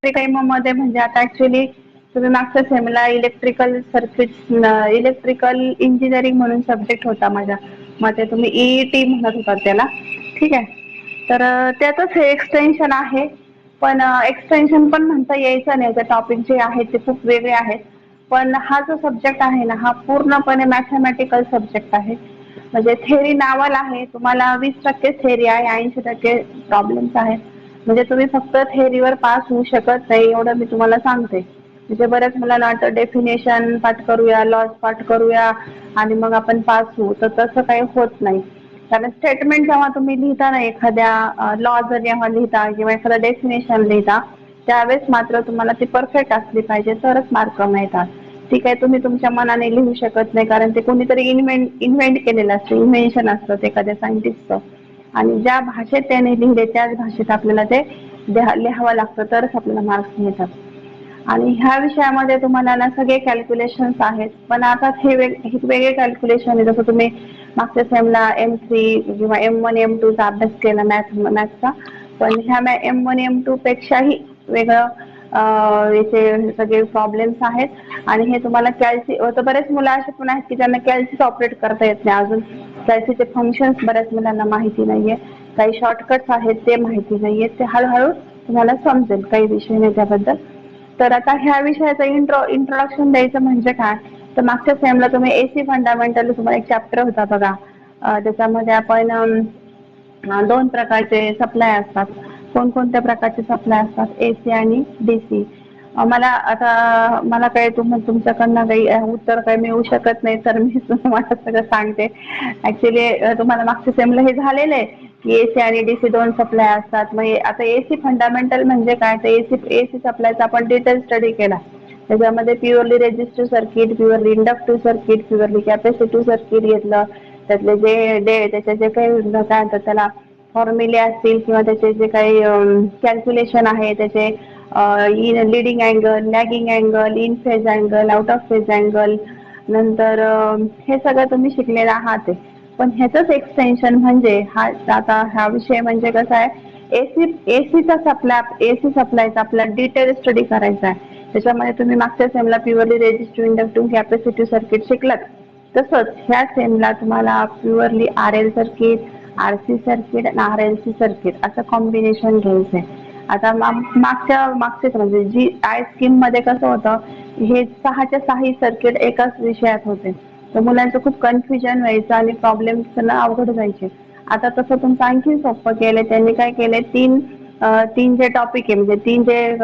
मध्ये म्हणजे आता ऍक्च्युली तुम्ही मागच्या Semla electrical circuit electrical engineering म्हणून सब्जेक्ट होता माझा, मग ते तुम्ही ईईटी म्हणत होता त्याला. ठीक आहे. तर त्यातच हे एक्सटेन्शन आहे. पण एक्सटेन्शन पण म्हणता यायचं नाही, टॉपिक जे आहेत ते खूप वेगळे आहेत. पण हा जो सब्जेक्ट आहे ना, हा पूर्णपणे मॅथमॅटिकल सब्जेक्ट आहे. म्हणजे थेअरी नावाल आहे, तुम्हाला 20% थेअरी आहे, 80% प्रॉब्लेम्स आहेत. म्हणजे तुम्ही फक्त थेअरीवर पास होऊ शकत नाही एवढं मी तुम्हाला सांगते. म्हणजे बऱ्याच मुलांना वाटतं डेफिनेशन पाठ करूया, लॉज पाठ करूया आणि मग आपण पास होऊ, तर तसं काही होत नाही. कारण स्टेटमेंट जेव्हा तुम्ही लिहिता ना, एखाद्या लॉ जर जेव्हा लिहिता किंवा एखादं डेफिनेशन लिहिता, त्यावेळेस मात्र तुम्हाला ती परफेक्ट असली पाहिजे, तरच मार्क मिळतात. ठीक आहे, तुम्ही तुमच्या मनाने लिहू शकत नाही, कारण ते कोणीतरी इन्व्हेंट केलेलं असतं, इन्व्हेन्शन असतं ते एखाद्या सायंटिस्टचं. आणि ज्या भाषेत त्याने लिहिले त्याच भाषेत आपल्याला ते लिहावं लागतं, तरच आपल्याला मार्क्स मिळतात. आणि ह्या विषयामध्ये तुम्हाला ना सगळे कॅल्क्युलेशन्स आहेत. पण आता हे वेगळे कॅल्क्युलेशन आहे. जसं तुम्ही मागच्या सेमला M3 किंवा M1 M2 चा अभ्यास केला मॅथ्सचा, पण ह्या M1 M2 पेक्षाही वेगळं याचे सगळे प्रॉब्लेम्स आहेत. आणि हे तुम्हाला तर बरेच मुलं असे पण आहेत की ज्यांना कॅल्सीच ऑपरेट करता येत नाही अजून. कॅल्सीचे फंक्शन्स बऱ्याच मुलांना माहिती नाहीये, काही शॉर्टकट्स आहेत ते माहिती नाहीये. ते हळूहळू तुम्हाला समजेल, काही विषय नाही त्याबद्दल. तर आता ह्या विषयाचं इंट्रोडक्शन द्यायचं म्हणजे काय, तर मागच्या सेमला तुम्ही एसी फंडामेंटल तुम्हाला एक चॅप्टर होता बघा. त्याच्यामध्ये आपण 2 प्रकारचे सप्लाय असतात. कोणकोणत्या प्रकारचे सप्लाय असतात, एसी आणि डीसी. मला काही तुमच्याकडनं काही उत्तर काही मिळू शकत नाही, तर मी तुम्हाला सगळं सांगते. ऍक्च्युली तुम्हाला मागच्या सेमला हे झालेलं आहे की एसी आणि डीसी 2 सप्लाय असतात. मग आता एसी फंडामेंटल म्हणजे काय, तर एसी सप्लायचा आपण डिटेल स्टडी केला. त्याच्यामध्ये purely resistive circuit, purely inductive circuit, purely capacitive circuit घेतलं. त्यातले त्याचे जे काही काय म्हणतात त्याला फॉर्म्युले असतील किंवा त्याचे जे काही कॅल्क्युलेशन आहे, त्याचे leading angle, lagging angle, in phase angle, out of phase angle, नंतर हे सगळं तुम्ही शिकलेलं आहात. पण ह्याचंच एक्सटेन्शन म्हणजे हा विषय म्हणजे कसा आहे, एसी सप्लायचा आपला डिटेल स्टडी करायचा आहे. त्याच्यामध्ये तुम्ही मागच्या सेमला purely resistive, inductive, capacitive circuit शिकलात. तसंच ह्या सेमला तुम्हाला purely RL circuit, RC circuit आणि RLC सर्किट असं कॉम्बिनेशन घ्यायचंय. आता मागच्या म्हणजे जी आय स्कीम मध्ये कसं होतं, हे 6च्या 6 सर्किट एकाच विषयात होते. तर मुलांचं खूप कन्फ्युजन व्हायचं आणि प्रॉब्लेम्स अवघड जायचे. आता तसं तुमचं आणखी सोपं केलंय त्यांनी. काय केलंय, तीन जे टॉपिक आहे म्हणजे 3 जे